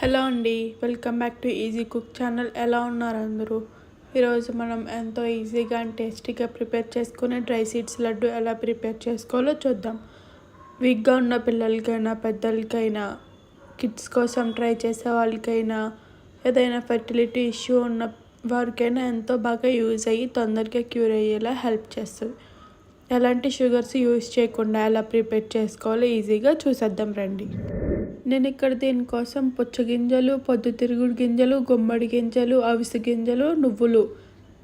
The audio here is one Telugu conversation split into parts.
హలో అండి, welcome back to easy cook channel. ఎలా ఉన్నారు అందరూ? ఈరోజు మనం ఎంతో ఈజీగా అండ్ టేస్టీగా ప్రిపేర్ చేసుకునే డ్రై సీడ్స్ లడ్డు ఎలా ప్రిపేర్ చేసుకోవాలో చూద్దాం. వీక్గా ఉన్న పిల్లలకైనా, పెద్దలకైనా, కిడ్స్ కోసం ట్రై చేసే వాళ్ళకైనా, ఏదైనా ఫెర్టిలిటీ ఇష్యూ ఉన్న వారికైనా ఎంతో బాగా యూజ్ అయ్యి తొందరగా క్యూర్ అయ్యేలా హెల్ప్ చేస్తుంది. ఎలాంటి షుగర్స్ యూజ్ చేయకుండా ఎలా ప్రిపేర్ చేసుకోవాలో ఈజీగా చూసేద్దాం రండి. నేను ఇక్కడ దీనికోసం పుచ్చగింజలు, పొద్దుతిరుగుడు గింజలు, గుమ్మడి గింజలు, అవిసె గింజలు, నువ్వులు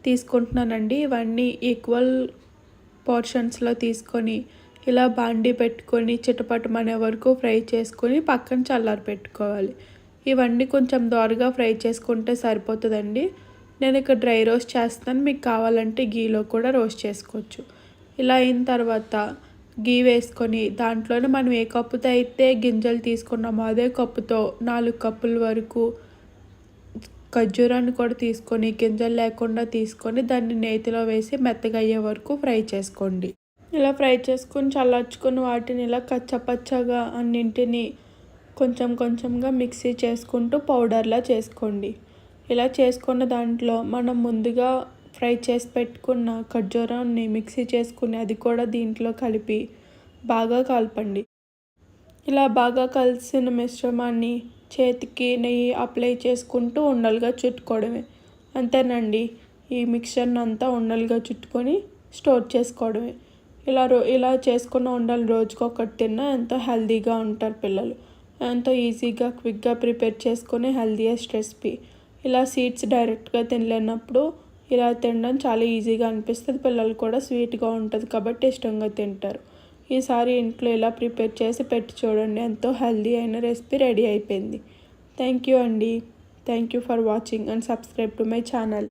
తీసుకుంటున్నానండి. ఇవన్నీ ఈక్వల్ పోర్షన్స్లో తీసుకొని ఇలా బాండీ పెట్టుకొని చిటపటమనే వరకు ఫ్రై చేసుకొని పక్కన చల్లారి పెట్టుకోవాలి. ఇవన్నీ కొంచెం దోరగా ఫ్రై చేసుకుంటే సరిపోతుందండి. నేను ఇక్కడ డ్రై రోస్ట్ చేస్తాను, మీకు కావాలంటే గీలో కూడా రోస్ట్ చేసుకోవచ్చు. ఇలా అయిన తర్వాత గీ వేసుకొని దాంట్లోనే మనం ఏ కప్పుతో అయితే గింజలు తీసుకున్నామో అదే కప్పుతో 4 కప్పుల వరకు ఖర్జూరాన్ని కూడా తీసుకొని గింజలు లేకుండా తీసుకొని దాన్ని నేతిలో వేసి మెత్తగా అయ్యే వరకు ఫ్రై చేసుకోండి. ఇలా ఫ్రై చేసుకొని చల్లార్చుకుని వాటిని ఇలా కచ్చపచ్చగా అన్నింటినీ కొంచెం కొంచెంగా మిక్సీ చేసుకుంటూ పౌడర్లా చేసుకోండి. ఇలా చేసుకున్న దాంట్లో మనం ముందుగా ఫ్రై చేసి పెట్టుకున్న ఖర్జూరాన్ని మిక్సీ చేసుకుని అది కూడా దీంట్లో కలిపి బాగా కలపండి. ఇలా బాగా కలిసిన మిశ్రమాన్ని చేతికి నెయ్యి అప్లై చేసుకుంటూ ఉండలుగా చుట్టుకోవడమే. అంతేనండి, ఈ మిక్చర్ని అంతా ఉండలుగా చుట్టుకొని స్టోర్ చేసుకోవడమే. ఇలా చేసుకున్న ఉండలు రోజుకొకటి తిన్నా ఎంతో హెల్తీగా ఉంటారు పిల్లలు. ఎంతో ఈజీగా క్విక్గా ప్రిపేర్ చేసుకునే హెల్తీయెస్ట్ రెసిపీ. ఇలా సీడ్స్ డైరెక్ట్గా తినలేనప్పుడు ఇలా తినడం చాలా ఈజీగా అనిపిస్తుంది. పిల్లలు కూడా స్వీట్గా ఉంటుంది కాబట్టి ఇష్టంగా తింటారు. ఈసారి ఇంట్లో ఇలా ప్రిపేర్ చేసి పెట్టి చూడండి, ఎంతో హెల్తీ అయిన రెసిపీ రెడీ అయిపోయింది. థ్యాంక్ యూ అండి. Thank you for watching and subscribe to my channel.